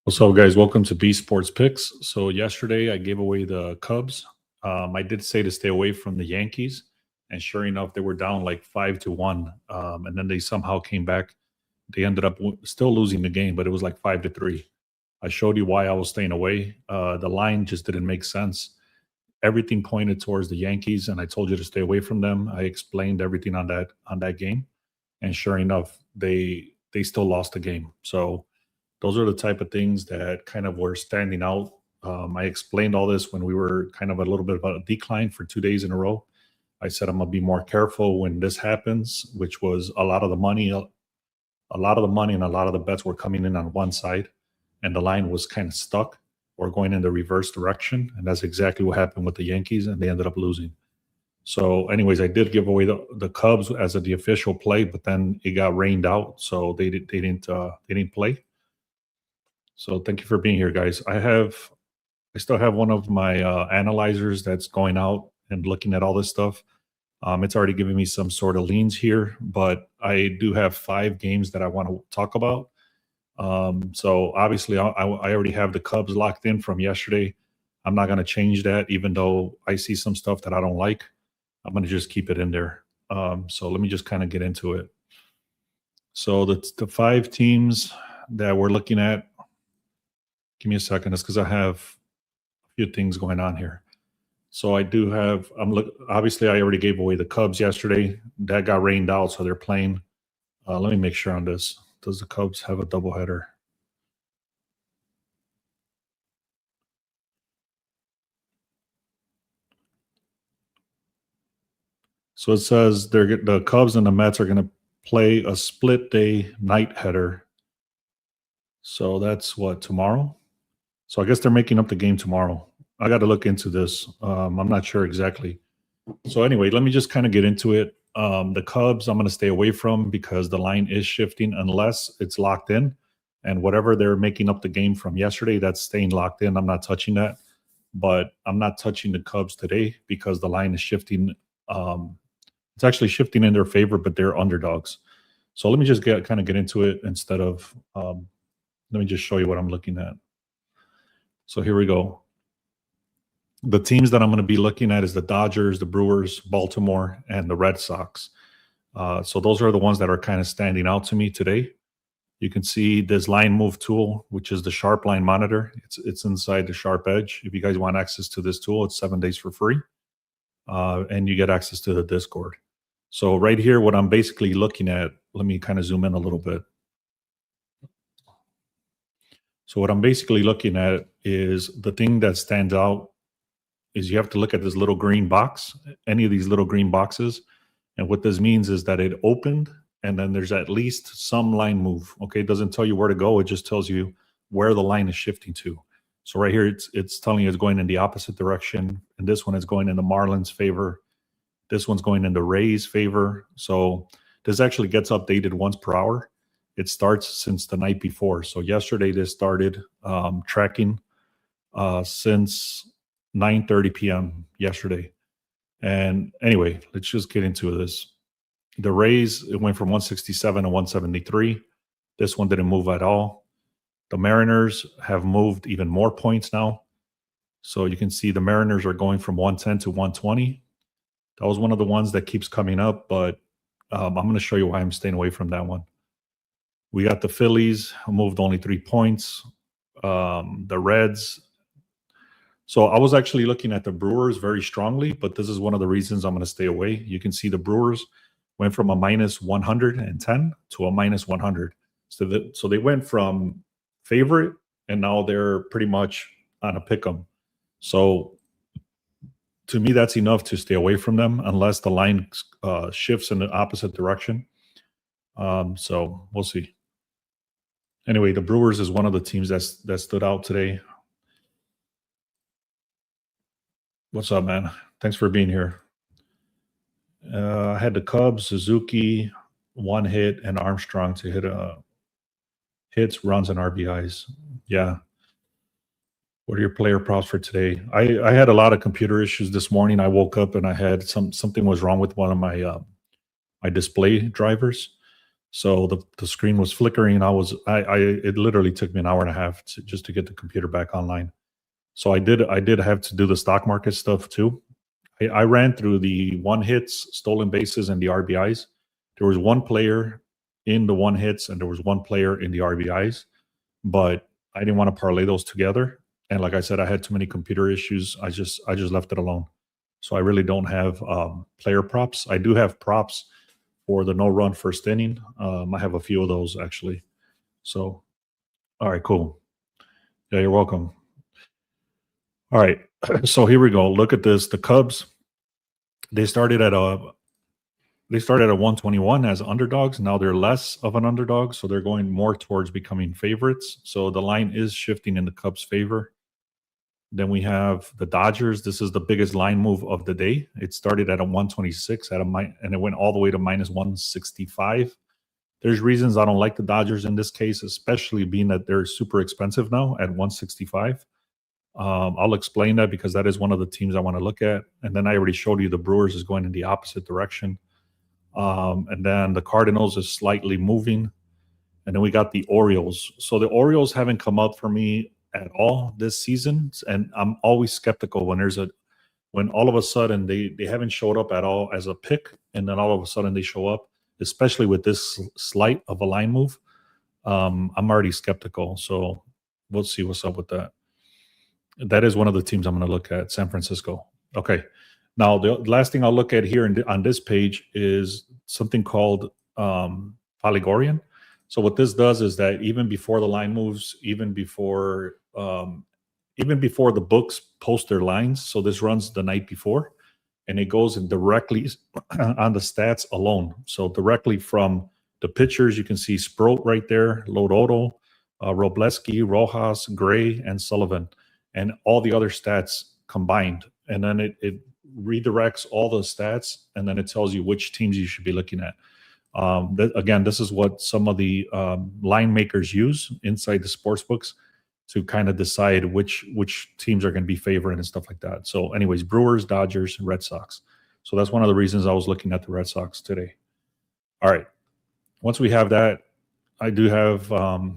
What's up, guys? Welcome to B Sports Picks. So yesterday I gave away the Cubs. I did say to stay away from the Yankees, and sure enough, they were down like 5-1, and then they somehow came back. They ended up still losing the game, but it was like 5-3. I showed you why I was staying away. The line just didn't make sense. Everything pointed towards the Yankees, and I told you to stay away from them. I explained everything on that game, and sure enough, they still lost the game. So those are the type of things that kind of were standing out. I explained all this when we were kind of a little bit of a decline for 2 days in a row. I said I'm gonna be more careful when this happens, which was a lot of the money, and a lot of the bets were coming in on one side, and the line was kind of stuck or going in the reverse direction, and that's exactly what happened with the Yankees, and they ended up losing. So, anyways, I did give away the Cubs as the official play, but then it got rained out, so they didn't play. So thank you for being here, guys. I still have one of my analyzers that's going out and looking at all this stuff. It's already giving me some sort of leans here, but I do have 5 games that I want to talk about. So obviously, I already have the Cubs locked in from yesterday. I'm not going to change that, even though I see some stuff that I don't like. I'm going to just keep it in there. So let me just kind of get into it. So the 5 teams that we're looking at. Give me a second. It's because I have a few things going on here. So I do have. Obviously, I already gave away the Cubs yesterday. That got rained out, so they're playing. Let me make sure on this. Does the Cubs have a doubleheader? So it says the Cubs and the Mets are going to play a split day night header. So that's what, tomorrow? So I guess they're making up the game tomorrow. I got to look into this. I'm not sure exactly. So anyway, let me just kind of get into it. The Cubs, I'm going to stay away from because the line is shifting unless it's locked in. And whatever they're making up the game from yesterday, that's staying locked in. I'm not touching that. But I'm not touching the Cubs today because the line is shifting. It's actually shifting in their favor, but they're underdogs. So let me just kind of get into it instead of let me just show you what I'm looking at. So here we go. The teams that I'm going to be looking at is the Dodgers, the Brewers, Baltimore, and the Red Sox. So those are the ones that are kind of standing out to me today. You can see this line move tool, which is the Sharp Line Monitor. It's inside the Sharp Edge. If you guys want access to this tool, it's 7 days for free. And you get access to the Discord. So right here, what I'm basically looking at, let me kind of zoom in a little bit. So what I'm basically looking at is the thing that stands out is you have to look at this little green box, any of these little green boxes. And what this means is that it opened and then there's at least some line move. Okay, it doesn't tell you where to go. It just tells you where the line is shifting to. So right here, it's telling you it's going in the opposite direction. And this one is going in the Marlins' favor. This one's going in the Rays' favor. So this actually gets updated once per hour. It starts since the night before. So yesterday, this started tracking since 9:30 p.m. yesterday. And anyway, let's just get into this. The Rays, it went from 167 to 173. This one didn't move at all. The Mariners have moved even more points now. So you can see the Mariners are going from 110 to 120. That was one of the ones that keeps coming up, but I'm going to show you why I'm staying away from that one. We got the Phillies, who moved only 3 points. The Reds. So I was actually looking at the Brewers very strongly, but this is one of the reasons I'm going to stay away. You can see the Brewers went from a minus 110 to a minus 100. So they went from favorite, and now they're pretty much on a pick 'em. So to me, that's enough to stay away from them unless the line shifts in the opposite direction. So we'll see. Anyway, the Brewers is one of the teams that stood out today. What's up, man? Thanks for being here. I had the Cubs, Suzuki, 1 hit, and Armstrong to hit hits, runs, and RBIs. Yeah. What are your player props for today? I had a lot of computer issues this morning. I woke up and I had something was wrong with one of my my display drivers. So the screen was flickering. It literally took me an hour and a half just to get the computer back online. So I did have to do the stock market stuff too. I ran through the one hits, stolen bases, and the RBIs. There was one player in the one hits, and there was one player in the RBIs, but I didn't want to parlay those together. And like I said, I had too many computer issues. I just left it alone. So I really don't have player props. I do have props for the no run first inning. I have a few of those actually. So all right, cool. Yeah, you're welcome. All right. So here we go. Look at this. The Cubs, they started at a they started at 121 as underdogs. Now they're less of an underdog, so they're going more towards becoming favorites. So the line is shifting in the Cubs' favor. Then we have the Dodgers. This is the biggest line move of the day. It started at a 126 and it went all the way to minus 165. There's reasons I don't like the Dodgers in this case, especially being that they're super expensive now at 165. I'll explain that because that is one of the teams I want to look at. And then I already showed you the Brewers is going in the opposite direction. And then the Cardinals is slightly moving. And then we got the Orioles. So the Orioles haven't come up for me at all this season. And I'm always skeptical when all of a sudden they haven't showed up at all as a pick. And then all of a sudden they show up, especially with this slight of a line move. I'm already skeptical. So we'll see what's up with that. That is one of the teams I'm going to look at, San Francisco. Okay. Now, the last thing I'll look at here on this page is something called Polygorian. So what this does is that even before the line moves, even before the books post their lines, so this runs the night before, and it goes in directly on the stats alone. So directly from the pitchers, you can see Sproat right there, Lodoto, Robleski, Rojas, Gray, and Sullivan, and all the other stats combined. And then it redirects all the stats, and then it tells you which teams you should be looking at. Again, this is what some of the line makers use inside the sports books to kind of decide which teams are going to be favored and stuff like that. So anyways, Brewers, Dodgers, Red Sox. So that's one of the reasons I was looking at the Red Sox today. All right. Once we have that, I do have,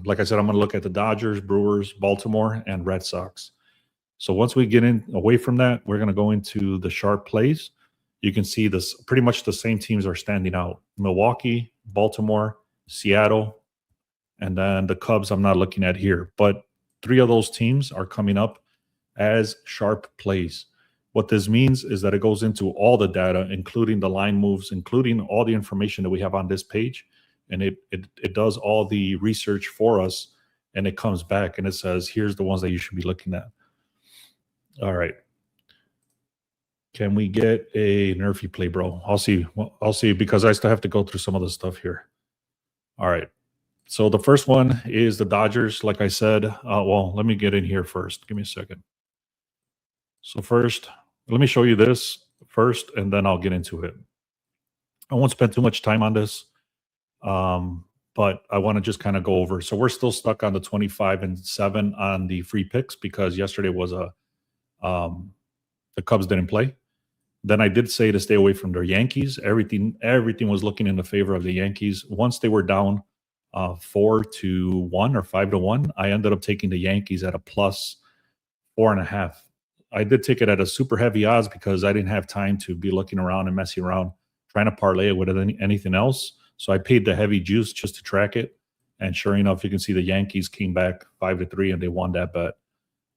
like I said, I'm going to look at the Dodgers, Brewers, Baltimore, and Red Sox. So once we get in away from that, we're going to go into the sharp plays. You can see this pretty much the same teams are standing out. Milwaukee, Baltimore, Seattle, and then the Cubs I'm not looking at here. But 3 of those teams are coming up as sharp plays. What this means is that it goes into all the data, including the line moves, including all the information that we have on this page. And it does all the research for us, and it comes back and it says, here's the ones that you should be looking at. All right. Can we get a NRFI play, bro? I'll see because I still have to go through some of the stuff here. All right. So the first one is the Dodgers. Like I said, well, let me get in here first. Give me a second. So first, let me show you this first, and then I'll get into it. I won't spend too much time on this, but I want to just kind of go over. So we're still stuck on the 25-7 on the free picks because yesterday was the Cubs didn't play. Then I did say to stay away from their Yankees. Everything was looking in the favor of the Yankees. Once they were down 4-1 or 5-1, I ended up taking the Yankees at a plus 4.5. I did take it at a super heavy odds because I didn't have time to be looking around and messing around trying to parlay it with anything else. So I paid the heavy juice just to track it. And sure enough, you can see the Yankees came back 5-3 and they won that bet.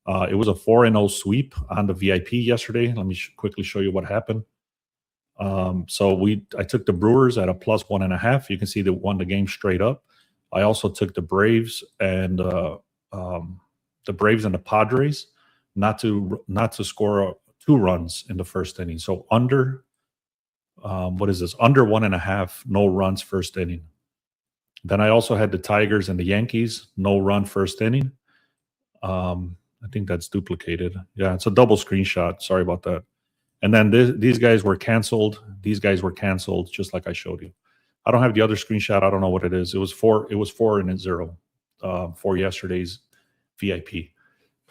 It was a 4-0 sweep on the VIP yesterday. Let me quickly show you what happened. So I took the Brewers at a plus 1.5. You can see they won the game straight up. I also took the Braves and the Padres not to score 2 runs in the first inning. So under under 1.5, no runs first inning. Then I also had the Tigers and the Yankees, no run first inning. I think that's duplicated. Yeah, it's a double screenshot. Sorry about that. And then these guys were canceled. These guys were canceled, just like I showed you. I don't have the other screenshot. I don't know what it is. It was 4-0 for yesterday's VIP.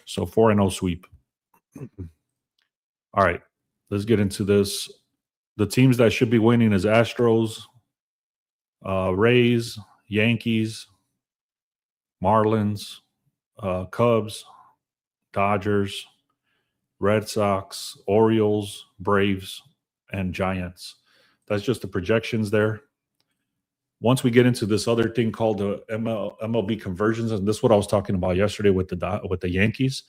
So 4-0 sweep. All right, let's get into this. The teams that should be winning is Astros, Rays, Yankees, Marlins, Cubs, Dodgers, Red Sox, Orioles, Braves, and Giants. That's just the projections there. Once we get into this other thing called the MLB conversions, and this is what I was talking about yesterday with the Yankees.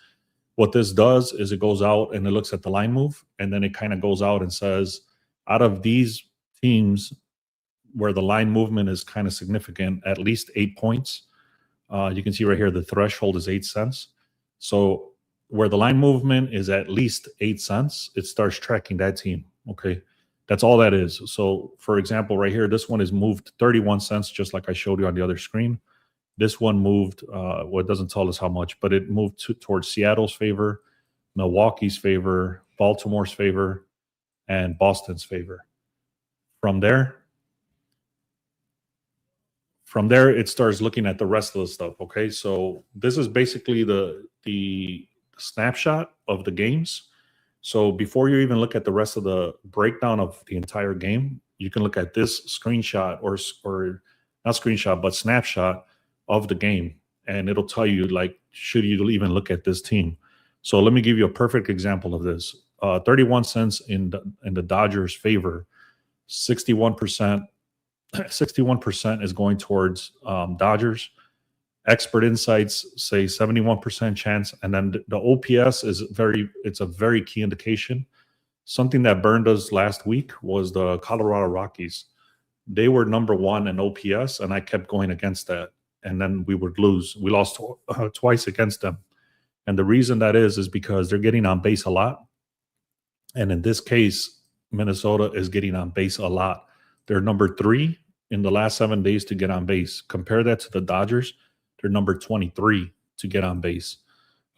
What this does is it goes out and it looks at the line move, and then it kind of goes out and says, out of these teams where the line movement is kind of significant, at least 8 points. You can see right here the threshold is 8 cents. So where the line movement is at least 8 cents, it starts tracking that team. Okay. That's all that is. So for example, right here, this one is moved 31 cents, just like I showed you on the other screen. This one moved, well, it doesn't tell us how much, but it moved towards Seattle's favor, Milwaukee's favor, Baltimore's favor, and Boston's favor. From there, it starts looking at the rest of the stuff. Okay, so this is basically the snapshot of the games. So before you even look at the rest of the breakdown of the entire game, you can look at this screenshot or not screenshot, but snapshot of the game. And it'll tell you, like, should you even look at this team? So let me give you a perfect example of this. 31 cents in the Dodgers' favor, 61% is going towards Dodgers. Expert insights say 71% chance, and then the OPS is it's a very key indication. Something that burned us last week was the Colorado Rockies. They were number one in OPS, and I kept going against that, and then we would lose. We lost twice against them, and the reason that is because they're getting on base a lot, and in this case, Minnesota is getting on base a lot. They're number 3 in the last 7 days to get on base. Compare that to the Dodgers. They're number 23 to get on base.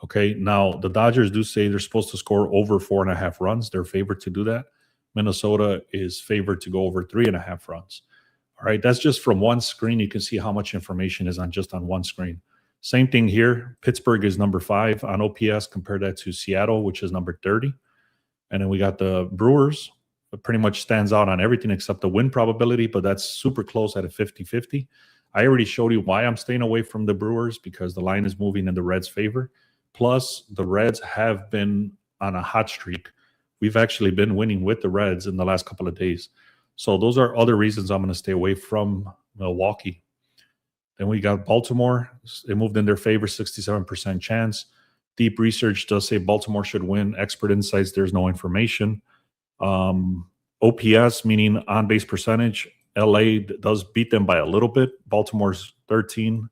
Okay, now the Dodgers do say they're supposed to score over 4.5 runs. They're favored to do that. Minnesota is favored to go over 3.5 runs. All right, that's just from one screen. You can see how much information is just on one screen. Same thing here. Pittsburgh is number 5 on OPS. Compare that to Seattle, which is number 30. And then we got the Brewers. It pretty much stands out on everything except the win probability, but that's super close at a 50-50. I already showed you why I'm staying away from the Brewers, because the line is moving in the Reds' favor. Plus, the Reds have been on a hot streak. We've actually been winning with the Reds in the last couple of days. So those are other reasons I'm going to stay away from Milwaukee. Then we got Baltimore. It moved in their favor, 67% chance. Deep research does say Baltimore should win. Expert insights, there's no information. OPS, meaning on-base percentage, LA does beat them by a little bit. Baltimore's 13.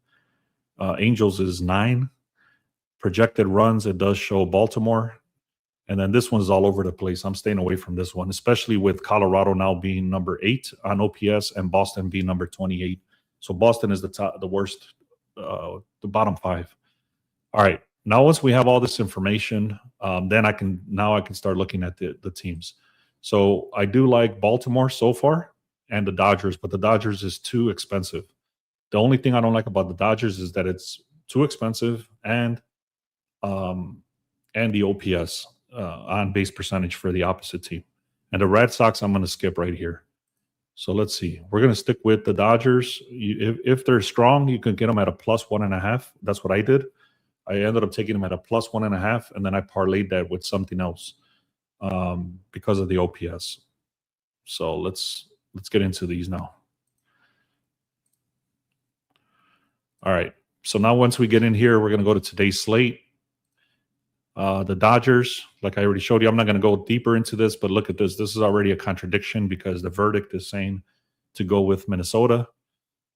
Angels is 9. Projected runs, it does show Baltimore. And then this one's all over the place. I'm staying away from this one, especially with Colorado now being number 8 on OPS and Boston being number 28. So Boston is the worst, the bottom 5. All right. Now, once we have all this information, then I can start looking at the teams. So I do like Baltimore so far and the Dodgers, but the Dodgers is too expensive. The only thing I don't like about the Dodgers is that it's too expensive and the OPS on base percentage for the opposite team. And the Red Sox, I'm going to skip right here. So let's see. We're going to stick with the Dodgers. If they're strong, you can get them at a plus 1.5. That's what I did. I ended up taking them at a plus 1.5, and then I parlayed that with something else because of the OPS. So let's get into these now. All right. So now once we get in here, we're going to go to today's slate. The Dodgers, like I already showed you, I'm not going to go deeper into this, but look at this. This is already a contradiction because the verdict is saying to go with Minnesota.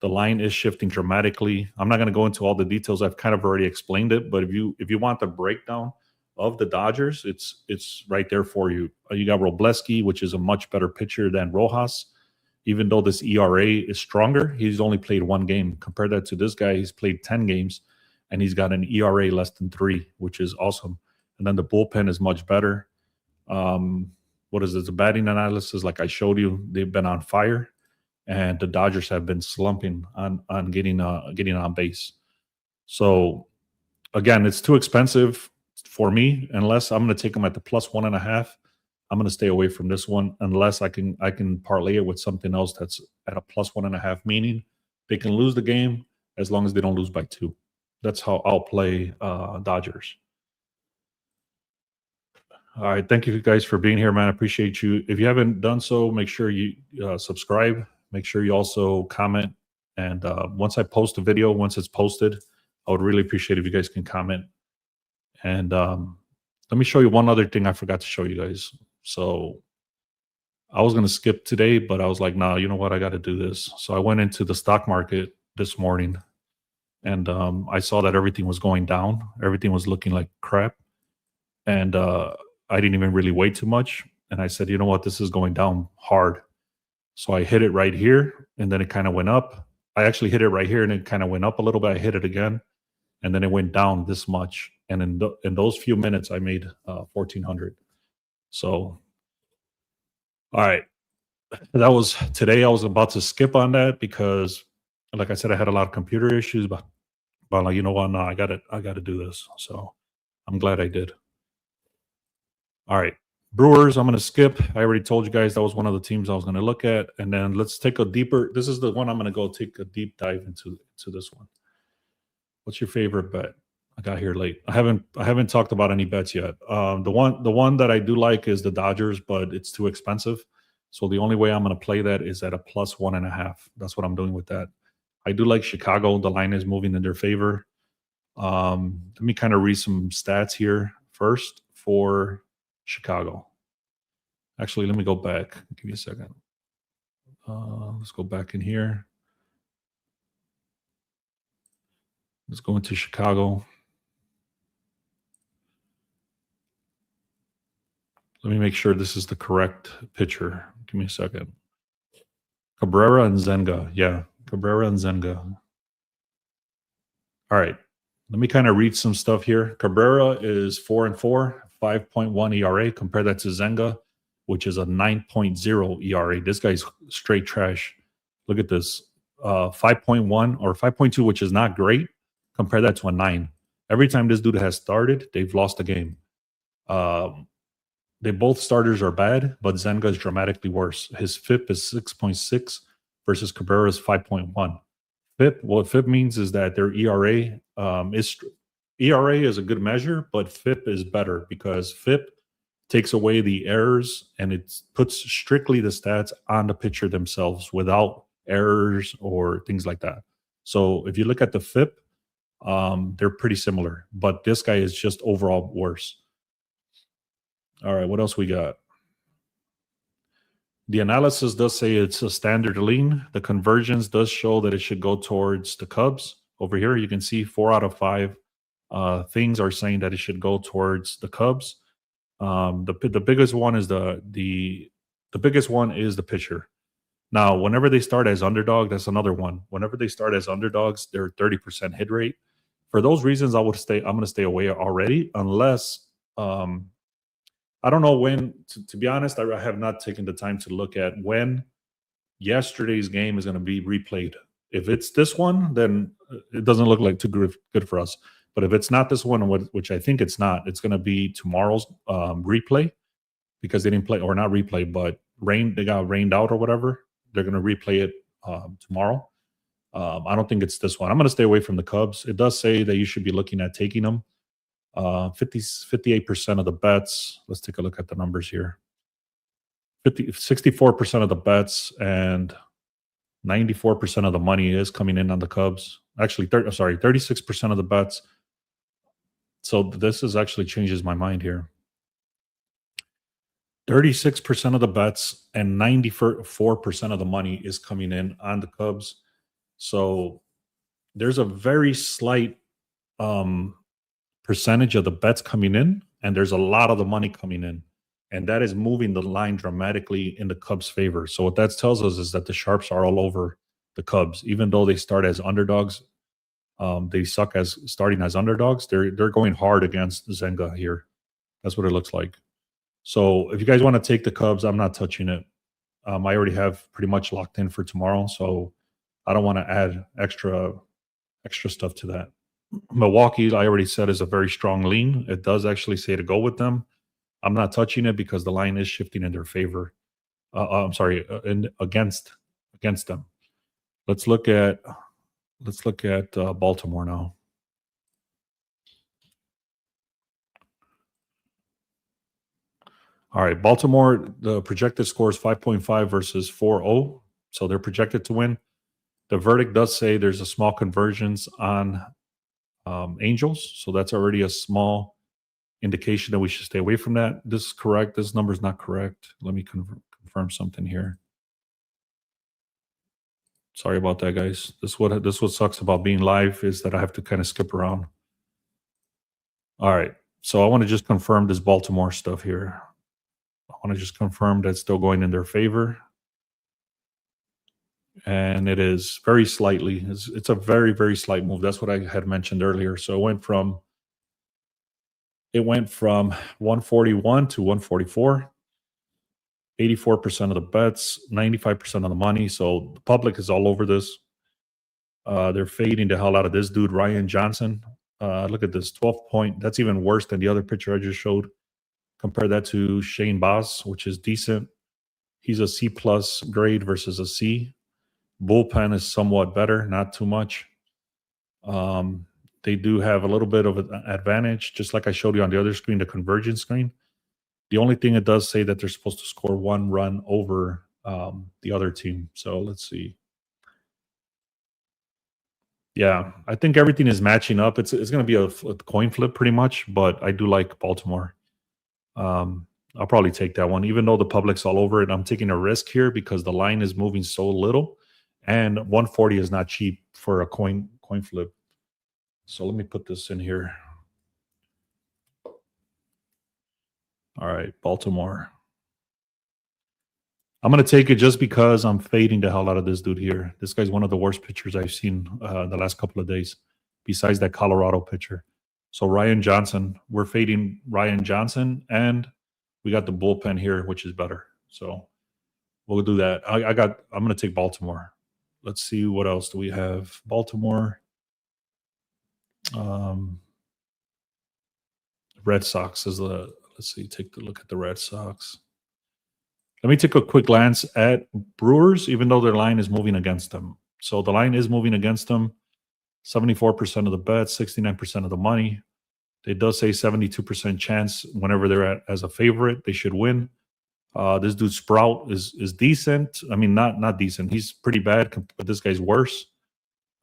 The line is shifting dramatically. I'm not going to go into all the details. I've kind of already explained it, but if you want the breakdown of the Dodgers, it's right there for you. You got Robleski, which is a much better pitcher than Rojas. Even though this ERA is stronger, he's only played 1 game. Compare that to this guy. He's played 10 games, and he's got an ERA less than 3, which is awesome. And then the bullpen is much better. What is it? The batting analysis, like I showed you, they've been on fire. And the Dodgers have been slumping on getting on base. So, again, it's too expensive for me unless I'm going to take them at the plus 1.5. I'm going to stay away from this one unless I can parlay it with something else that's at a +1.5, meaning they can lose the game as long as they don't lose by 2. That's how I'll play Dodgers. All right, thank you guys for being here, man. I appreciate you. If you haven't done so, make sure you subscribe. Make sure you also comment. And once I post a video, once it's posted, I would really appreciate if you guys can comment. And let me show you one other thing I forgot to show you guys. So I was going to skip today, but I was like, nah, you know what? I got to do this. So I went into the stock market this morning, and I saw that everything was going down. Everything was looking like crap. And I didn't even really wait too much. And I said, you know what? This is going down hard. So I hit it right here, and then it kind of went up. I actually hit it right here, and it kind of went up a little bit. I hit it again, and then it went down this much. And in those few minutes, I made 1,400. So, all right, that was today. I was about to skip on that because, like I said, I had a lot of computer issues. But like, you know what? No, I got to do this. So I'm glad I did. All right. Brewers, I'm going to skip. I already told you guys that was one of the teams I was going to look at. And then let's take a deeper. This is the one I'm going to go take a deep dive into this one. What's your favorite bet? I got here late. I haven't talked about any bets yet. The one that I do like is the Dodgers, but it's too expensive. So the only way I'm going to play that is at a +1.5. That's what I'm doing with that. I do like Chicago. The line is moving in their favor. Let me kind of read some stats here first for Chicago. Actually, let me go back. Give me a second. Let's go back in here. Let's go into Chicago. Let me make sure this is the correct pitcher. Give me a second. Cabrera and Zenga. Yeah, Cabrera and Zenga. All right. Let me kind of read some stuff here. Cabrera is 4-4, 5.1 ERA. Compare that to Zenga, which is a 9.0 ERA. This guy's straight trash. Look at this. 5.1 or 5.2, which is not great. Compare that to a 9. Every time this dude has started, they've lost a game. They both starters are bad, but Zenga is dramatically worse. His FIP is 6.6 versus Cabrera's 5.1. FIP, what FIP means is that their ERA is a good measure, but FIP is better because FIP takes away the errors and it puts strictly the stats on the pitcher themselves without errors or things like that. So if you look at the FIP, they're pretty similar, but this guy is just overall worse. All right, what else we got? The analysis does say it's a standard lean. The conversions does show that it should go towards the Cubs. Over here, you can see 4 out of 5 things are saying that it should go towards the Cubs. The biggest one is the biggest one is the pitcher. Now, whenever they start as underdog, that's another one. Whenever they start as underdogs, they're 30% hit rate. For those reasons, I'm going to stay away already, unless I don't know when. To be honest, I have not taken the time to look at when yesterday's game is going to be replayed. If it's this one, then it doesn't look like too good for us. But if it's not this one, which I think it's not, it's going to be tomorrow's replay because they didn't play, or not replay, but they got rained out or whatever. They're going to replay it tomorrow. I don't think it's this one. I'm going to stay away from the Cubs. It does say that you should be looking at taking them. 58% of the bets. Let's take a look at the numbers here. 64% of the bets and 94% of the money is coming in on the Cubs. Actually, 36% of the bets. So this is actually changes my mind here. 36% of the bets and 94% of the money is coming in on the Cubs. So there's a very slight percentage of the bets coming in, and there's a lot of the money coming in, and that is moving the line dramatically in the Cubs' favor. So what that tells us is that the sharps are all over the Cubs, even though they start as underdogs. They suck as starting as underdogs. They're going hard against Zenga here. That's what it looks like. So if you guys want to take the Cubs, I'm not touching it. I already have pretty much locked in for tomorrow, so I don't want to add extra stuff to that. Milwaukee, I already said, is a very strong lean. It does actually say to go with them. I'm not touching it because the line is shifting in their favor. I'm sorry, against them. Let's look at Baltimore now. All right, Baltimore, the projected score is 5.5 versus 4-0, so they're projected to win. The verdict does say there's a small convergence on Angels, so that's already a small indication that we should stay away from that. This is correct. This number is not correct. Let me confirm something here. Sorry about that, guys. This what sucks about being live is that I have to kind of skip around. All right, so I want to just confirm this Baltimore stuff here. I want to just confirm that's still going in their favor. And it is very slightly. It's a very, very slight move. That's what I had mentioned earlier. So it went from 141 to 144. 84% of the bets, 95% of the money. So the public is all over this. They're fading the hell out of this dude, Ryan Johnson. Look at this, 12 point. That's even worse than the other picture I just showed. Compare that to Shane Boss, which is decent. He's a C plus grade versus a C. Bullpen is somewhat better, not too much. They do have a little bit of an advantage, just like I showed you on the other screen, the convergence screen. The only thing it does say that they're supposed to score 1 run over the other team. So let's see. Yeah, I think everything is matching up. It's going to be a coin flip pretty much, but I do like Baltimore. I'll probably take that one, even though the public's all over it. I'm taking a risk here because the line is moving so little, and 140 is not cheap for a coin flip. So let me put this in here. All right, Baltimore. I'm going to take it just because I'm fading the hell out of this dude here. This guy's one of the worst pitchers I've seen the last couple of days, besides that Colorado pitcher. So Ryan Johnson, we're fading Ryan Johnson, and we got the bullpen here, which is better. So we'll do that. I'm going to take Baltimore. Let's see, what else do we have? Baltimore. Red Sox is the, let's see, take a look at the Red Sox. Let me take a quick glance at Brewers, even though their line is moving against them. So the line is moving against them. 74% of the bets, 69% of the money. It does say 72% chance whenever they're at as a favorite, they should win. This dude Sprout is decent. I mean, not decent. He's pretty bad, but this guy's worse.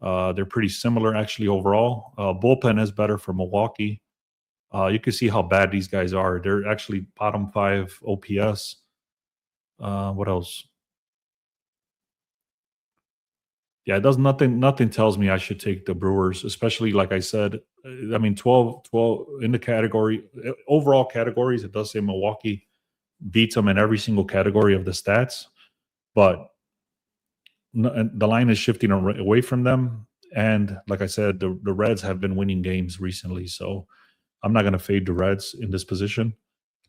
They're pretty similar actually overall. Bullpen is better for Milwaukee. You can see how bad these guys are. They're actually bottom 5 OPS. What else? Yeah, it does nothing. Nothing tells me I should take the Brewers, especially like I said. I mean, 12 in the category, overall categories. It does say Milwaukee beats them in every single category of the stats, but the line is shifting away from them. And like I said, the Reds have been winning games recently, so I'm not going to fade the Reds in this position.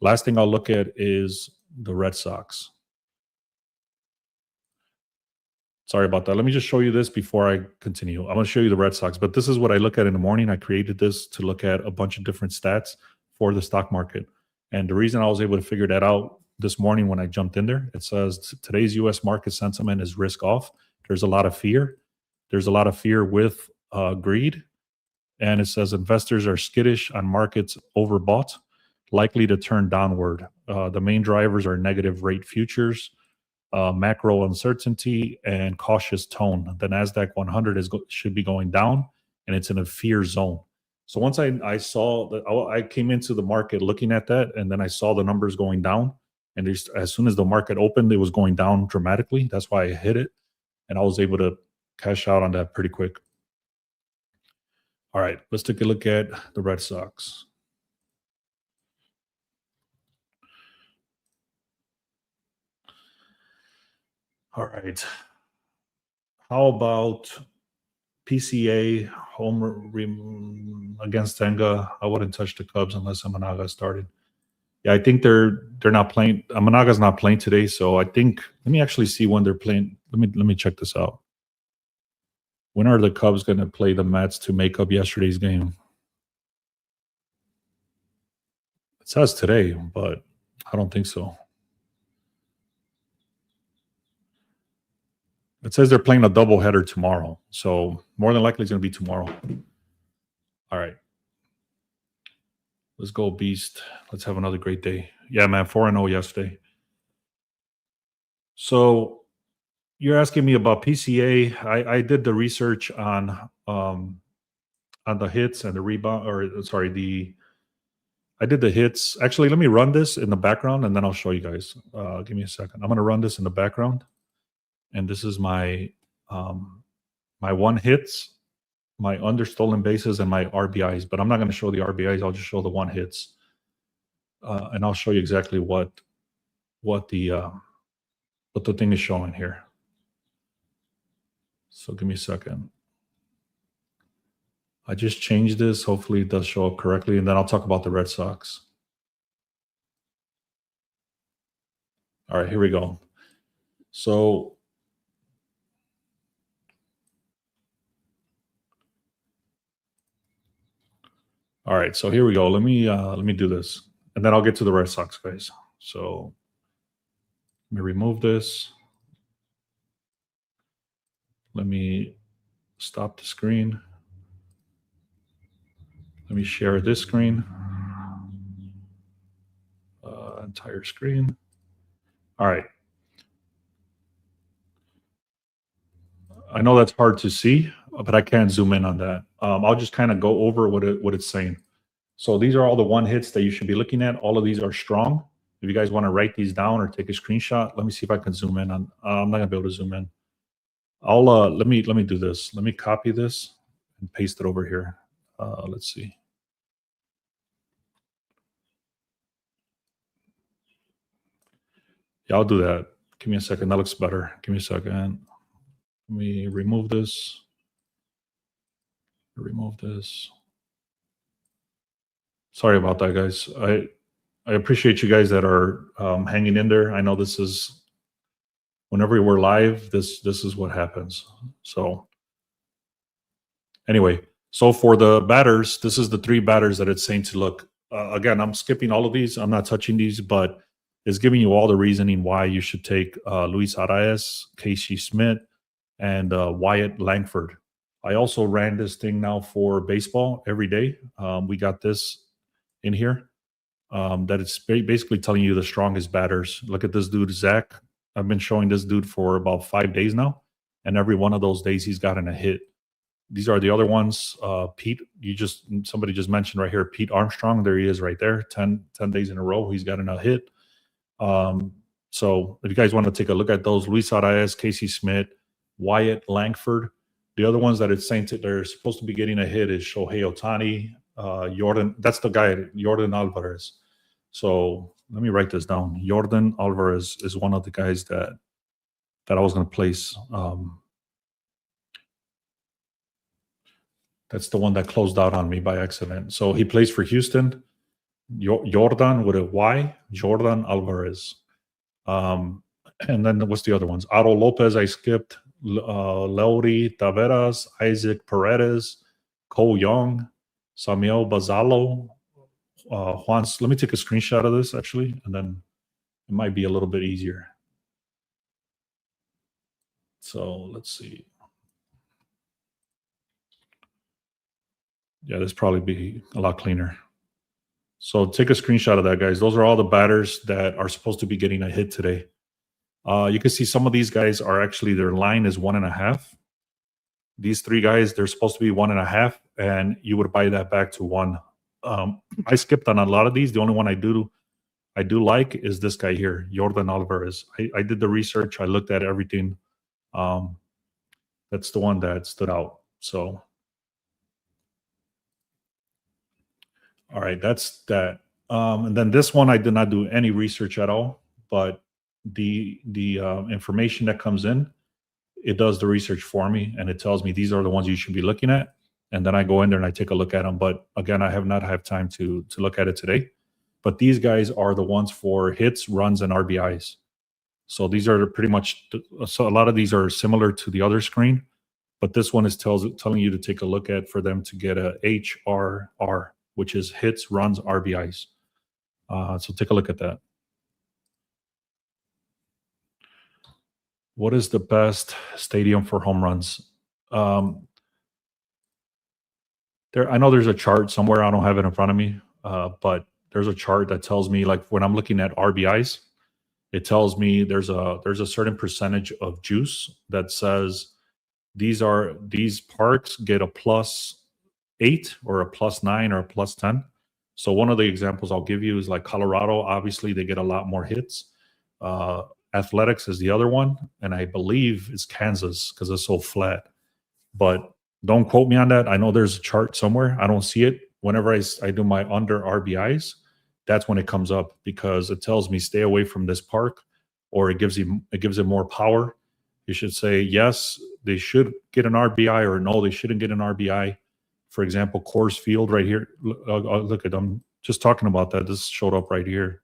Last thing I'll look at is the Red Sox. Sorry about that. Let me just show you this before I continue. I'm going to show you the Red Sox, but this is what I look at in the morning. I created this to look at a bunch of different stats for the stock market. And the reason I was able to figure that out this morning when I jumped in there, it says today's U.S. market sentiment is risk off. There's a lot of fear. There's a lot of fear with greed. And it says investors are skittish on markets overbought, likely to turn downward. The main drivers are negative rate futures, macro uncertainty, and cautious tone. The NASDAQ 100 should be going down, and it's in a fear zone. So once I saw that, I came into the market looking at that, and then I saw the numbers going down. And as soon as the market opened, it was going down dramatically. That's why I hit it, and I was able to cash out on that pretty quick. All right, let's take a look at the Red Sox. All right. How about PCA home against Tenga? I wouldn't touch the Cubs unless Amanaga started. Yeah, I think they're not playing. Amanaga's not playing today, so I think let me actually see when they're playing. Let me check this out. When are the Cubs going to play the Mets to make up yesterday's game? I It says today, but I don't think so. It says they're playing a doubleheader tomorrow. So more than likely it's going to be tomorrow. All right. Let's go, Beast. Let's have another great day. Yeah, man, 4-0 yesterday. So you're asking me about PCA. I did the research on the hits and the rebound, or sorry, I did the hits. Actually, let me run this in the background and then I'll show you guys. Give me a second. I'm going to run this in the background. And this is my my one hits, my under stolen bases, and my RBIs. But I'm not going to show the RBIs. I'll just show the one hits, and I'll show you exactly what the thing is showing here. So give me a second. I just changed this. Hopefully it does show up correctly, and then I'll talk about the Red Sox. All right, here we go. So all right, so here we go. Let me do this, and then I'll get to the Red Sox, guys. So let me remove this. Let me stop the screen. Let me share this screen. Entire screen. All right. I know that's hard to see, but I can't zoom in on that. I'll just kind of go over what it's saying. So these are all the one hits that you should be looking at. All of these are strong. If you guys want to write these down or take a screenshot, let me see if I can zoom in on. I'm not gonna be able to zoom in. I'll let me do this. Let me copy this and paste it over here. Let's see. Yeah, I'll do that. Give me a second. That looks better. Give me a second. Let me remove this. Remove this. Sorry about that, guys. I appreciate you guys that are hanging in there. I know this is whenever we're live, this is what happens. So anyway, so for the batters, this is the three batters that it's saying to look. Again, I'm skipping all of these. I'm not touching these, but it's giving you all the reasoning why you should take Luis Arraez, Casey Smith, and Wyatt Langford. I also ran this thing now for baseball every day. We got this in here that it's basically telling you the strongest batters. Look at this dude, Zach. I've been showing this dude for about 5 days now, and every one of those days he's gotten a hit. These are the other ones. Pete, somebody just mentioned right here, Pete Armstrong. There he is right there, 10 days in a row. He's gotten a hit. So if you guys want to take a look at those, Luis Arraez, Casey Smith, Wyatt Langford. The other ones that it's saying they're supposed to be getting a hit is Shohei Ohtani, Jordan. That's the guy, Jordan Alvarez. So let me write this down. Jordan Alvarez is one of the guys that I was going to place. That's the one that closed out on me by accident. So he plays for Houston. Jordan with a Y, Jordan Alvarez. And then what's the other ones? Otto Lopez, I skipped. Leury Taveras, Isaac Paredes, Cole Young, Samuel Bazalo, Juan. Let me take a screenshot of this actually, and then it might be a little bit easier. So let's see. Yeah, this probably be a lot cleaner. So take a screenshot of that, guys. Those are all the batters that are supposed to be getting a hit today. You can see some of these guys are actually, their line is 1.5. These three guys, they're supposed to be 1.5, and you would buy that back to 1. I skipped on a lot of these. The only one I do like is this guy here, Jordan Alvarez. I did the research. I looked at everything. That's the one that stood out. So, all right, that's that. And then this one, I did not do any research at all, but the information that comes in, it does the research for me, and it tells me these are the ones you should be looking at. And then I go in there and I take a look at them. But again, I have not had time to look at it today. But these guys are the ones for hits, runs, and RBIs. So these are pretty much, so a lot of these are similar to the other screen, but this one is telling you to take a look at for them to get a HRR, which is hits, runs, RBIs. So take a look at that. What is the best stadium for home runs? I know there's a chart somewhere. I don't have it in front of me, but there's a chart that tells me, like, when I'm looking at RBIs, it tells me there's a certain percentage of juice that says these parks get a +8 or a +9 or a +10. So one of the examples I'll give you is like Colorado. Obviously, they get a lot more hits. Athletics is the other one, and I believe it's Kansas because it's so flat. But don't quote me on that. I know there's a chart somewhere. I don't see it. Whenever I do my under RBIs, that's when it comes up because it tells me stay away from this park, or it gives it more power. You should say yes, they should get an RBI, or no, they shouldn't get an RBI. For example, Coors Field right here. Look at them. Just talking about that. This showed up right here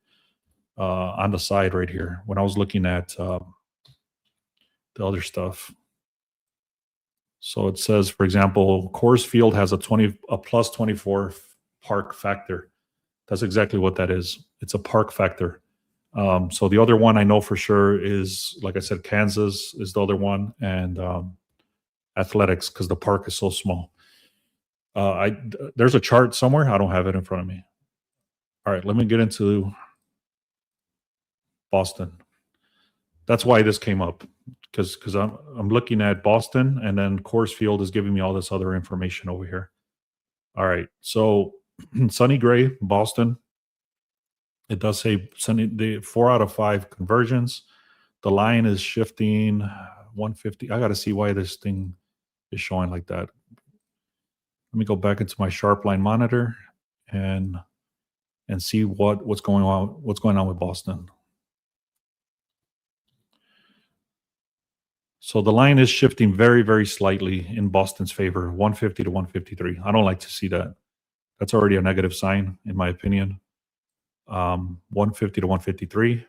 on the side right here when I was looking at the other stuff. So it says, for example, Coors Field has a +24 park factor. That's exactly what that is. It's a park factor. So the other one I know for sure is, like I said, Kansas is the other one, and Athletics, because the park is so small. There's a chart somewhere. I don't have it in front of me. All right, let me get into Boston. That's why this came up, because I'm looking at Boston, and then Coors Field is giving me all this other information over here. All right, so Sonny Gray, Boston. It does say the 4 out of 5 conversions. The line is shifting 150. I got to see why this thing is showing like that. Let me go back into my sharp line monitor and see what's going on with Boston. So the line is shifting very, very slightly in Boston's favor, 150 to 153. I don't like to see that. That's already a negative sign, in my opinion. 150 to 153.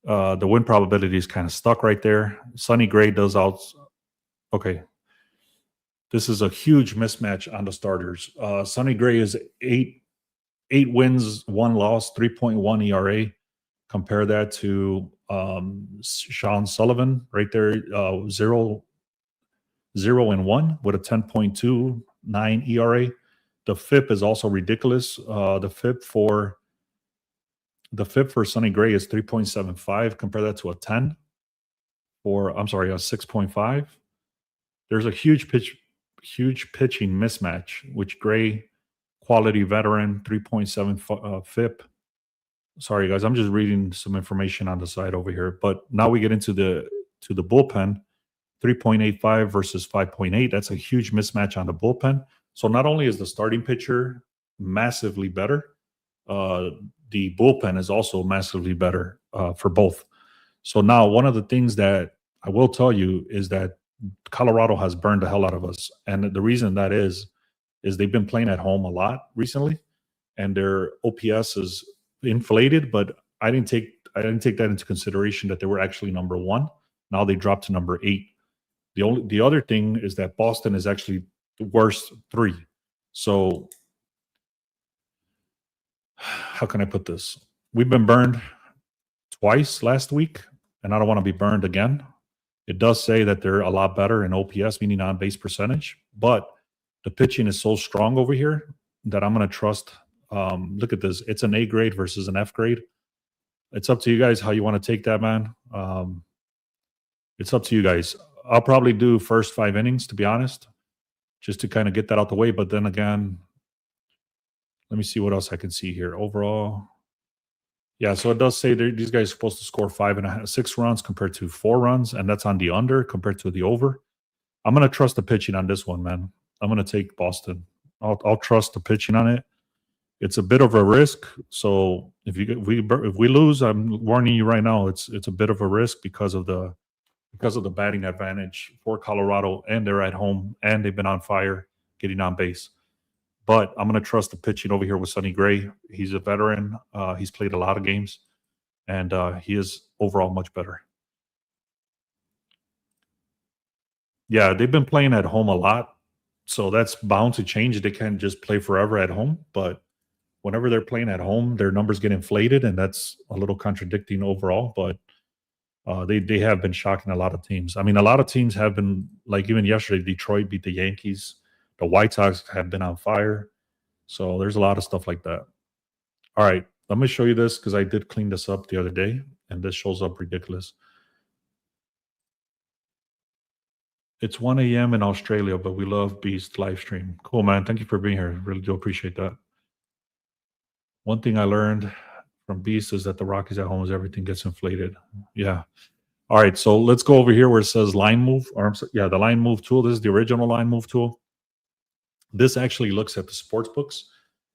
The win probability is kind of stuck right there. Sonny Gray does out. Okay. This is a huge mismatch on the starters. Sonny Gray is 8 wins, 1 loss, 3.1 ERA. Compare that to Sean Sullivan right there, 0-1 with a 10.29 ERA. The FIP is also ridiculous. The FIP for Sonny Gray is 3.75. Compare that to a 10 a 6.5. There's a huge pitching mismatch, which Gray, quality veteran, 3.7 FIP. Sorry, guys, I'm just reading some information on the side over here. But now we get into the bullpen, 3.85 versus 5.8. That's a huge mismatch on the bullpen. So not only is the starting pitcher massively better, the bullpen is also massively better for both. So now one of the things that I will tell you is that Colorado has burned the hell out of us. And the reason that is they've been playing at home a lot recently, and their OPS is inflated, but I didn't take that into consideration that they were actually number 1. Now they dropped to number 8. The other thing is that Boston is actually the worst 3. So how can I put this? We've been burned twice last week, and I don't want to be burned again. It does say that they're a lot better in OPS, meaning on base percentage, but the pitching is so strong over here that I'm going to trust. Look at this. It's an A grade versus an F grade. It's up to you guys how you want to take that, man. It's up to you guys. I'll probably do first 5 innings, to be honest, just to kind of get that out the way. But then again, let me see what else I can see here. Overall, yeah, so it does say these guys are supposed to score 6 runs compared to 4 runs, and that's on the under compared to the over. I'm going to trust the pitching on this one, man. I'm going to take Boston. I'll trust the pitching on it. It's a bit of a risk. So if we lose, I'm warning you right now. It's a bit of a risk because of the batting advantage for Colorado, and they're at home, and they've been on fire getting on base. But I'm going to trust the pitching over here with Sonny Gray. He's a veteran. He's played a lot of games, and he is overall much better. Yeah, they've been playing at home a lot, so that's bound to change. They can't just play forever at home, but whenever they're playing at home, their numbers get inflated, and that's a little contradicting overall. But they have been shocking a lot of teams. I mean, a lot of teams have been, like, even yesterday, Detroit beat the Yankees. The White Sox have been on fire. So there's a lot of stuff like that. All right, let me show you this because I did clean this up the other day, and this shows up ridiculous. It's 1 a.m. in Australia, but we love Beast live stream. Cool, man. Thank you for being here. Really do appreciate that. One thing I learned from Beast is that the Rockies at home is everything gets inflated. Yeah. All right, so let's go over here where it says line move. The line move tool. This is the original line move tool. This actually looks at the sports books,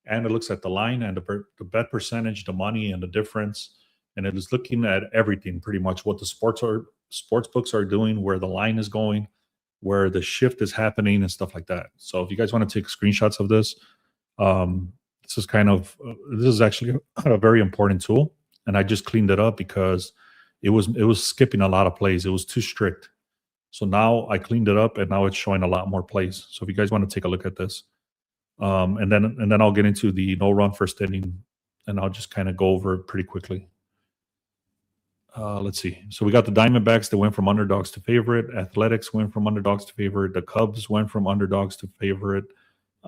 and it looks at the line and the bet percentage, the money, and the difference. And it is looking at everything, pretty much what the sports books are doing, where the line is going, where the shift is happening, and stuff like that. So if you guys want to take screenshots of this, this is actually a very important tool, and I just cleaned it up because it was skipping a lot of plays. It was too strict. So now I cleaned it up, and now it's showing a lot more plays. So if you guys want to take a look at this, and then I'll get into the no run first inning, and I'll just kind of go over it pretty quickly. Let's see. So we got the Diamondbacks that went from underdogs to favorite. Athletics went from underdogs to favorite. The Cubs went from underdogs to favorite.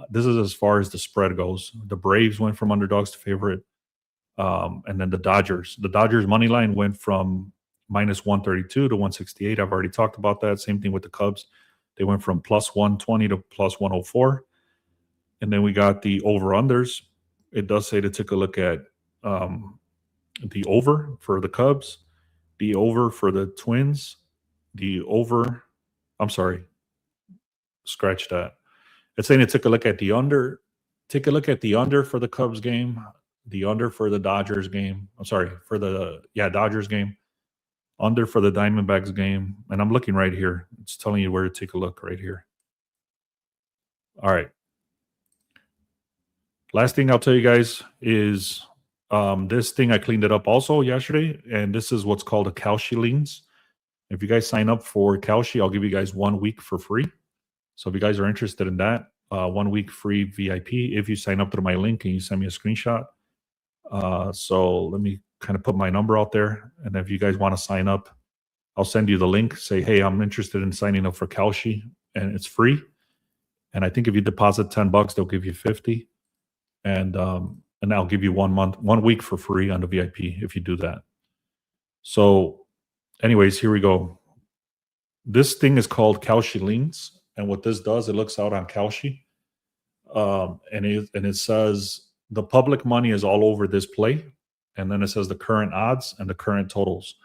This is as far as the spread goes. The Braves went from underdogs to favorite. And then the Dodgers. The Dodgers money line went from minus 132 to 168. I've already talked about that. Same thing with the Cubs. They went from plus 120 to plus 104. And then we got the over-unders. It does say to take a look at the over for the Cubs, the over for the Twins, scratch that. It's saying to take a look at the under. Take a look at the under for the Cubs game, the under for the Dodgers game. Dodgers game, under for the Diamondbacks game. And I'm looking right here. It's telling you where to take a look right here. All right. Last thing I'll tell you guys is this thing, I cleaned it up also yesterday, and this is what's called a Kalshi leans. If you guys sign up for Kalshi, I'll give you guys 1 week for free. So if you guys are interested in that, 1 week free VIP if you sign up through my link and you send me a screenshot. So let me kind of put my number out there, and if you guys want to sign up, I'll send you the link. Say, hey, I'm interested in signing up for Kalshi, and it's free. And I think if you deposit $10, they'll give you 50, and I'll give you 1 week for free on the VIP if you do that. So, anyways, here we go. This thing is called Kalshi Leans, and what this does, it looks out on Kalshi, and it says the public money is all over this play, and then it says the current odds and the current totals.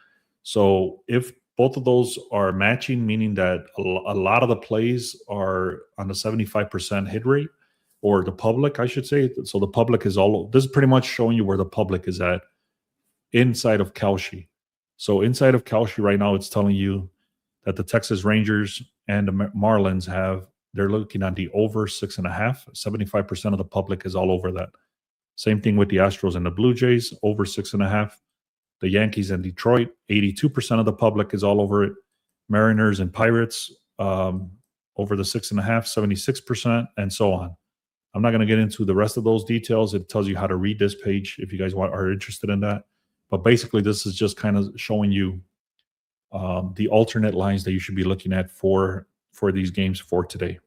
So if both of those are matching, meaning that a lot of the plays are on the 75% hit rate, or the public, I should say. So the public is this is pretty much showing you where the public is at inside of Kalshi. So inside of Kalshi right now, it's telling you that the Texas Rangers and the Marlins they're looking at the over 6.5. 75% of the public is all over that. Same thing with the Astros and the Blue Jays, over 6.5. The Yankees and Detroit, 82% of the public is all over it. Mariners and Pirates, over the 6.5, 76%, and so on. I'm not going to get into the rest of those details. It tells you how to read this page if you guys are interested in that. But basically, this is just kind of showing you the alternate lines that you should be looking at for these games for today.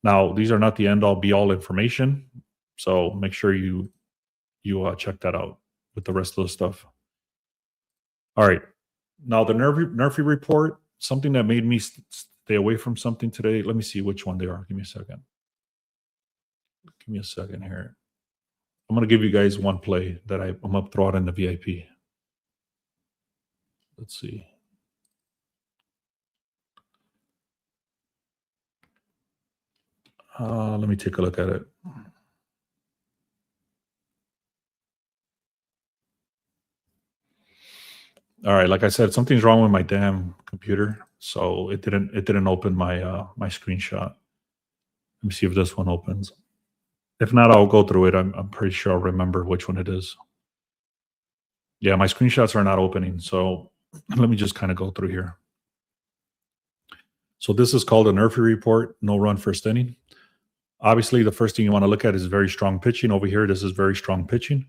Now, these are not the end-all, be-all information, so make sure you check that out with the rest of the stuff. All right. Now, the NRFI report, something that made me stay away from something today. Let me see which one they are. Give me a second. Give me a second here. I'm going to give you guys one play that I'm going to throw out in the VIP. Let's see. Let me take a look at it. All right, like I said, something's wrong with my damn computer, so it didn't open my my screenshot. Let me see if this one opens. If not, I'll go through it. I'm pretty sure I'll remember which one it is. Yeah, my screenshots are not opening, so let me just kind of go through here. So this is called an NRFI report, no run first inning. Obviously, the first thing you want to look at is very strong pitching. Over here, this is very strong pitching.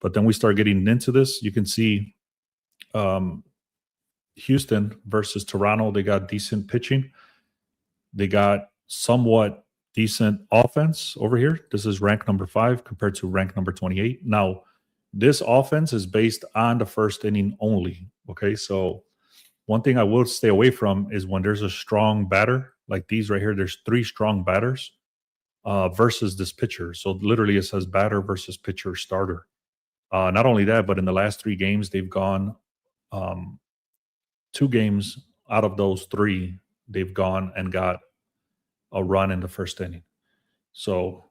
But then we start getting into this. You can see um, Houston versus Toronto. They got decent pitching. They got somewhat decent offense over here. This is rank number 5 compared to rank number 28. Now, this offense is based on the first inning only. Okay, so one thing I will stay away from is when there's a strong batter like these right here. There's 3 strong batters versus this pitcher. So literally, it says batter versus pitcher starter. Not only that, but in the last 3 games, they've gone 2 games out of those 3. They've gone and got a run in the first inning. So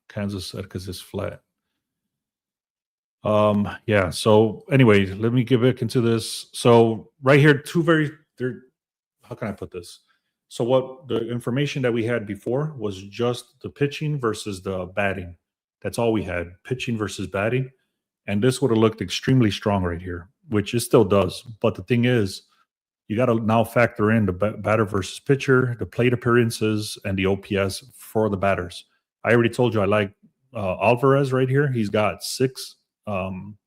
Kansas said because it's flat. Yeah. So anyway, let me get back into this. So right here, how can I put this? So what the information that we had before was just the pitching versus the batting. That's all we had, pitching versus batting. And this would have looked extremely strong right here, which it still does. But the thing is, you got to now factor in the batter versus pitcher, the plate appearances, and the OPS for the batters. I already told you I like Alvarez right here. He's got 6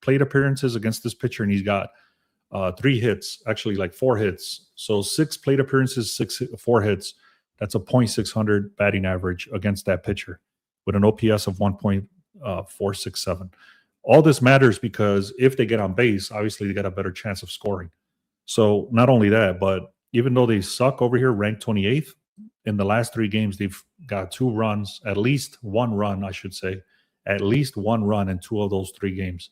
plate appearances against this pitcher, and he's got 3 hits, actually like 4 hits. So 6 plate appearances, 4 hits. That's a .600 batting average against that pitcher with an OPS of 1.467. All this matters because if they get on base, obviously they got a better chance of scoring. So not only that, but even though they suck over here, ranked 28th, in the last 3 games, they've got 2 runs, at least 1 run, I should say, at least 1 run in 2 of those 3 games.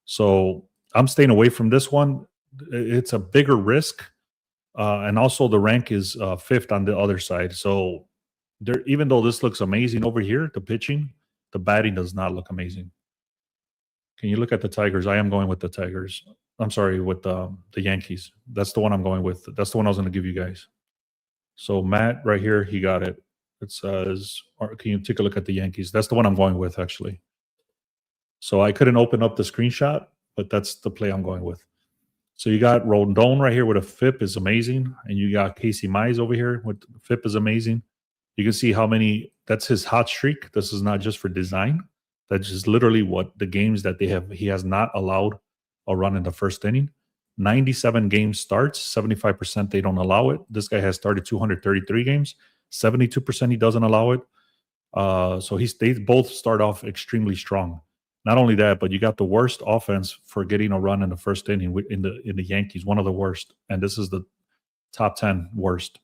So I'm staying away from this one. It's a bigger risk. And also the rank is 5th on the other side. So there, even though this looks amazing over here, the pitching, the batting does not look amazing. Can you look at the Tigers? I am going with the Tigers. I'm sorry, with the Yankees. That's the one I'm going with. That's the one I was going to give you guys. So Matt, right here, he got it. It says, or can you take a look at the Yankees? That's the one I'm going with, actually. So I couldn't open up the screenshot, but that's the play I'm going with. So you got Rondon right here with a FIP is amazing, and you got Casey Mize over here with FIP is amazing. You can see how many. That's his hot streak. This is not just for design. That's just literally what the games that they have. He has not allowed a run in the first inning. 97 games starts, 75% they don't allow it. This guy has started 233 games, 72% he doesn't allow it. So they both start off extremely strong. Not only that, but you got the worst offense for getting a run in the first inning in the Yankees, one of the worst, and this is the top 10 worst.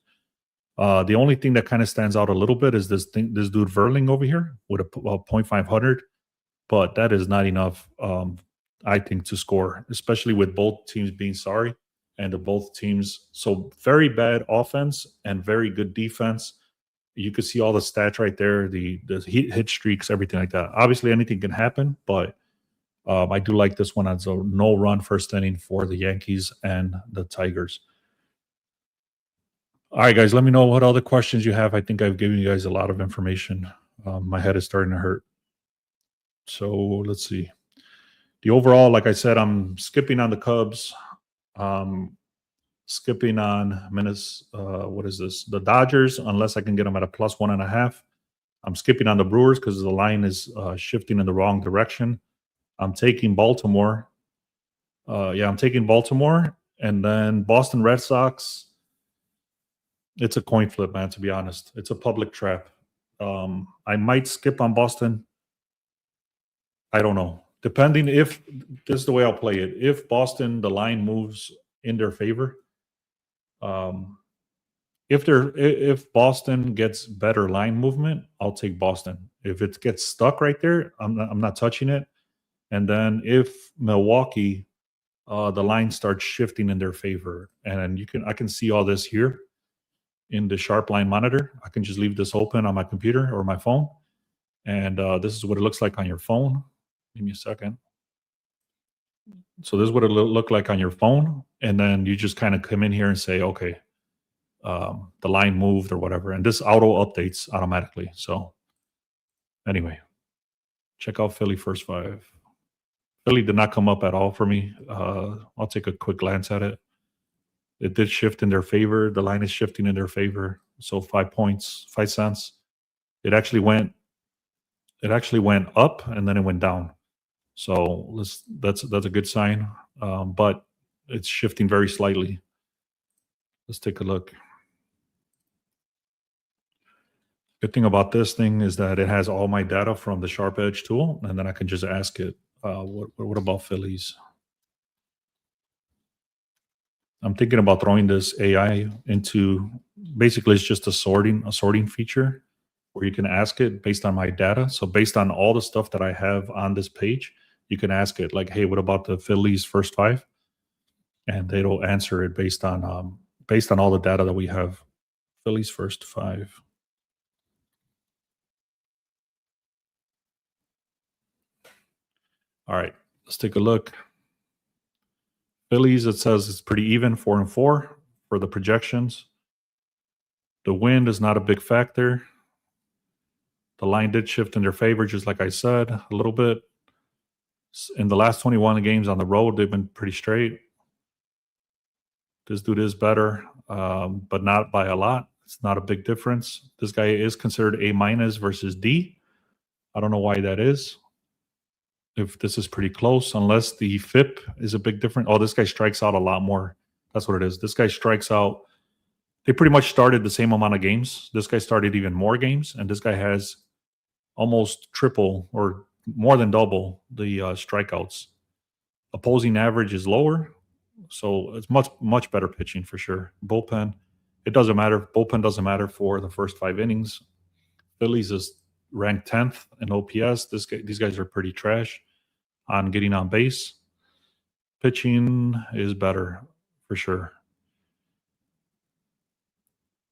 The only thing that kind of stands out a little bit is this dude Verling over here with a .500, but that is not enough, I think, to score, especially with both teams being sorry and both teams. So very bad offense and very good defense. You could see all the stats right there, the hit streaks, everything like that. Obviously, anything can happen, but I do like this one as a no-run first inning for the Yankees and the Tigers. All right, guys, let me know what other questions you have. I think I've given you guys a lot of information. My head is starting to hurt. So let's see. The overall, like I said, I'm skipping on the Cubs. Skipping on what is this? The Dodgers, unless I can get them at a +1.5. I'm skipping on the Brewers because the line is shifting in the wrong direction. I'm taking Baltimore. I'm taking Baltimore. And then Boston Red Sox. It's a coin flip, man, to be honest. It's a public trap. I might skip on Boston. I don't know. Depending if this is the way I'll play it. If Boston, the line moves in their favor, if Boston gets better line movement, I'll take Boston. If it gets stuck right there, I'm not touching it. And then if Milwaukee, the line starts shifting in their favor, and I can see all this here in the sharp line monitor. I can just leave this open on my computer or my phone, and this is what it looks like on your phone. Give me a second. So this is what it look like on your phone, and then you just kind of come in here and say, okay, the line moved or whatever, and this auto updates automatically. So anyway, check out Philly first 5. Philly did not come up at all for me. I'll take a quick glance at it. It did shift in their favor. The line is shifting in their favor. So 5 points, 5 cents. It actually went up and then it went down. So that's a good sign. But it's shifting very slightly. Let's take a look. Good thing about this thing is that it has all my data from the Sharp Edge tool, and then I can just ask it, what about Phillies? I'm thinking about throwing this AI into, basically it's just a sorting feature where you can ask it based on my data. So based on all the stuff that I have on this page, you can ask it like, hey, what about the Phillies first 5? And it'll answer it based on all the data that we have. Phillies first 5. All right, let's take a look. Phillies, it says it's pretty even, 4-4 for the projections. The wind is not a big factor. The line did shift in their favor, just like I said, a little bit. In the last 21 games on the road, they've been pretty straight. This dude is better, but not by a lot. It's not a big difference. This guy is considered A- versus D. I don't know why that is. If this is pretty close, unless the FIP is a big difference. Oh, this guy strikes out a lot more. That's what it is. This guy strikes out. They pretty much started the same amount of games. This guy started even more games, and this guy has almost triple or more than double the strikeouts. Opposing average is lower, so it's much better pitching for sure. Bullpen, it doesn't matter. Bullpen doesn't matter for the first 5 innings. Phillies is ranked 10th in OPS. These guys are pretty trash on getting on base. Pitching is better for sure.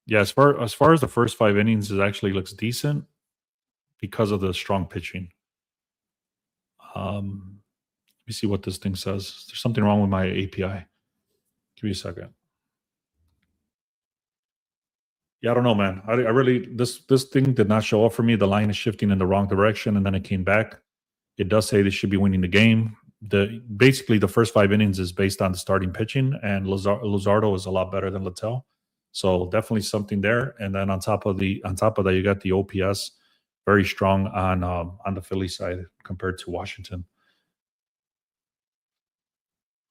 Yeah, as far as the first 5 innings, it actually looks decent because of the strong pitching. Let me see what this thing says. There's something wrong with my API. Give me a second. Yeah, I don't know, man. I really this thing did not show up for me. The line is shifting in the wrong direction, and then it came back. It does say they should be winning the game. Basically the first 5 innings is based on the starting pitching, and Luzardo is a lot better than Littell. So definitely something there. And then on top of that, you got the OPS very strong on the Philly side compared to Washington.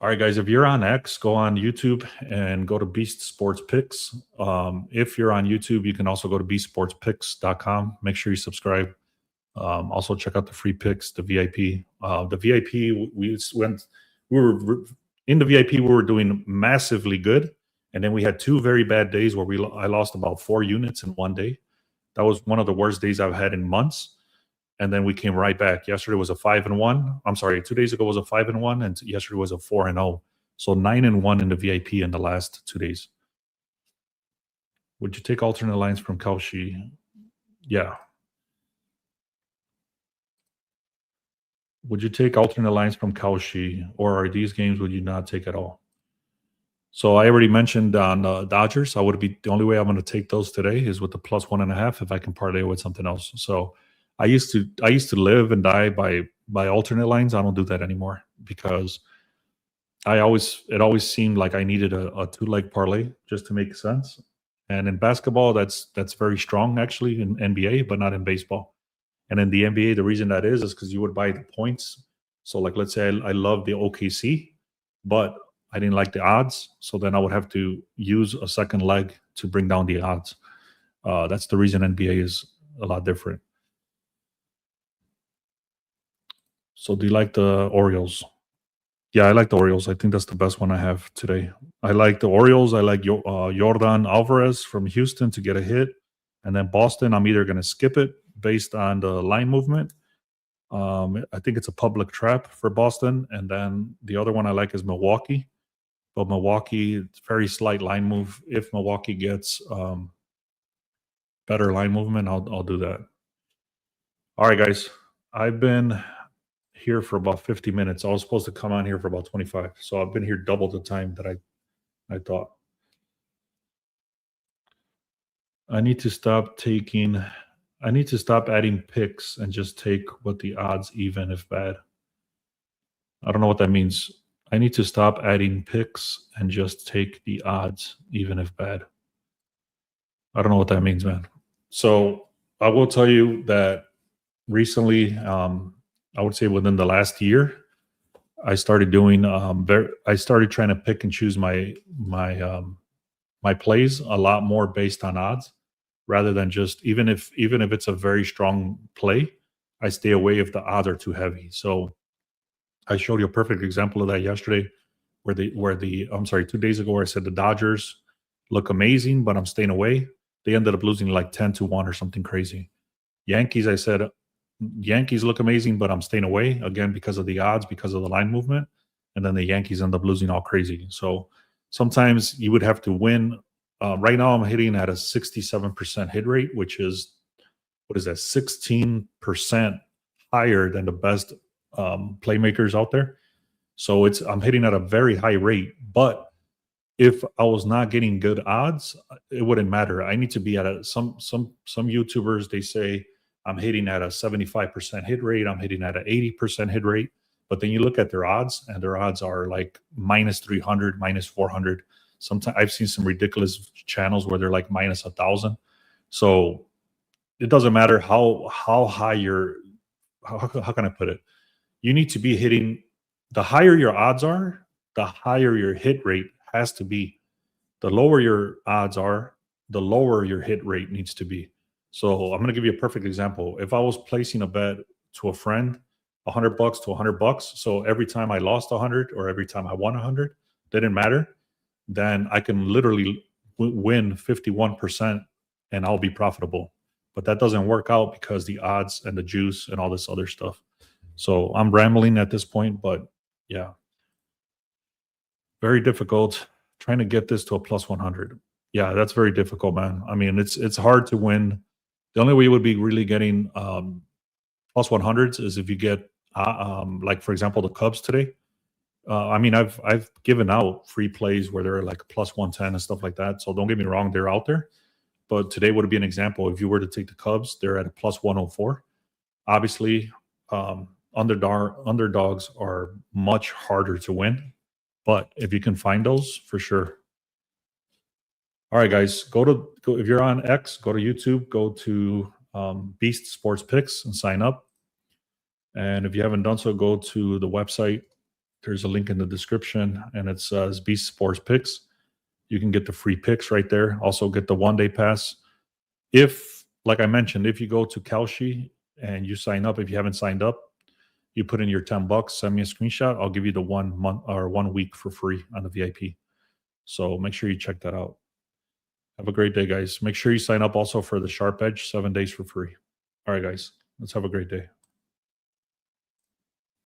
All right, guys, if you're on X, go on YouTube and go to Beast Sports Picks. If you're on YouTube, you can also go to beastsportspicks.com. Make sure you subscribe. Also check out the free picks, the VIP. The VIP, we were in the VIP, we were doing massively good. And then we had 2 very bad days where I lost about 4 units in one day. That was one of the worst days I've had in months. And then we came right back. Yesterday was a 5-1. I'm sorry, 2 days ago was a 5-1, and yesterday was a 4-0. So 9-1 in the VIP in the last 2 days. Would you take alternate lines from Kaushi? Yeah. Would you take alternate lines from Kaushi, or are these games would you not take at all? So I already mentioned on Dodgers. The only way I'm going to take those today is with the +1.5 if I can parlay with something else. So I used to live and die by alternate lines. I don't do that anymore because it always seemed like I needed a 2-leg parlay just to make sense. And in basketball, that's very strong actually in NBA, but not in baseball. And in the NBA, the reason that is because you would buy the points. So like, let's say I love the OKC, but I didn't like the odds. So then I would have to use a second leg to bring down the odds. That's the reason NBA is a lot different. So do you like the Orioles? Yeah, I like the Orioles. I think that's the best one I have today. I like the Orioles. I like Yordan Alvarez from Houston to get a hit. And then Boston, I'm either going to skip it based on the line movement. I think it's a public trap for Boston. And then the other one I like is Milwaukee. But Milwaukee, it's very slight line move. If Milwaukee gets better line movement, I'll do that. All right, guys. I've been here for about 50 minutes. I was supposed to come on here for about 25. So I've been here double the time that I thought. I need to stop adding picks and just take what the odds even if bad. I don't know what that means. I need to stop adding picks and just take the odds, even if bad. I don't know what that means, man. So I will tell you that recently, I would say within the last year, I started doing I started trying to pick and choose my plays a lot more based on odds rather than just even if it's a very strong play, I stay away if the odds are too heavy. So I showed you a perfect example of that yesterday where the I'm sorry, 2 days ago where I said the Dodgers look amazing, but I'm staying away. They ended up losing like 10-1 or something crazy. Yankees, I said Yankees look amazing, but I'm staying away again because of the odds, because of the line movement. And then the Yankees end up losing all crazy. So sometimes you would have to win. Right now, I'm hitting at a 67% hit rate, which is what is that, 16% higher than the best playmakers out there. So I'm hitting at a very high rate. But if I was not getting good odds, it wouldn't matter. I need to be at some YouTubers, they say I'm hitting at a 75% hit rate, I'm hitting at an 80% hit rate. But then you look at their odds, and their odds are like minus 300, minus 400. Sometimes I've seen some ridiculous channels where they're like minus 1,000. So it doesn't matter how high how can I put it? You need to be hitting, the higher your odds are, the higher your hit rate has to be. The lower your odds are, the lower your hit rate needs to be. So I'm going to give you a perfect example. If I was placing a bet to a friend, $100 to $100, so every time I lost 100 or every time I won 100, didn't matter, then I can literally win 51% and I'll be profitable. But that doesn't work out because the odds and the juice and all this other stuff. So I'm rambling at this point, but yeah, very difficult trying to get this to a plus 100. Yeah, that's very difficult, man. I mean, it's hard to win. The only way you would be really getting plus 100s is if you get like, for example, the Cubs today. I mean, I've given out free plays where they're like plus 110 and stuff like that. So don't get me wrong, they're out there. But today would be an example. If you were to take the Cubs, they're at a plus 104. Obviously, underdogs are much harder to win. But if you can find those, for sure. All right, guys, go if you're on X, go to YouTube, go to Beast Sports Picks and sign up. And if you haven't done so, go to the website. There's a link in the description, and it says Beast Sports Picks. You can get the free picks right there. Also get the 1-day pass. If, like I mentioned, if you go to Kalshi and you sign up, if you haven't signed up, you put in your $10, send me a screenshot. I'll give you the 1 month or 1 week for free on the VIP. So make sure you check that out. Have a great day, guys. Make sure you sign up also for the Sharp Edge, 7 days for free. All right, guys, let's have a great day.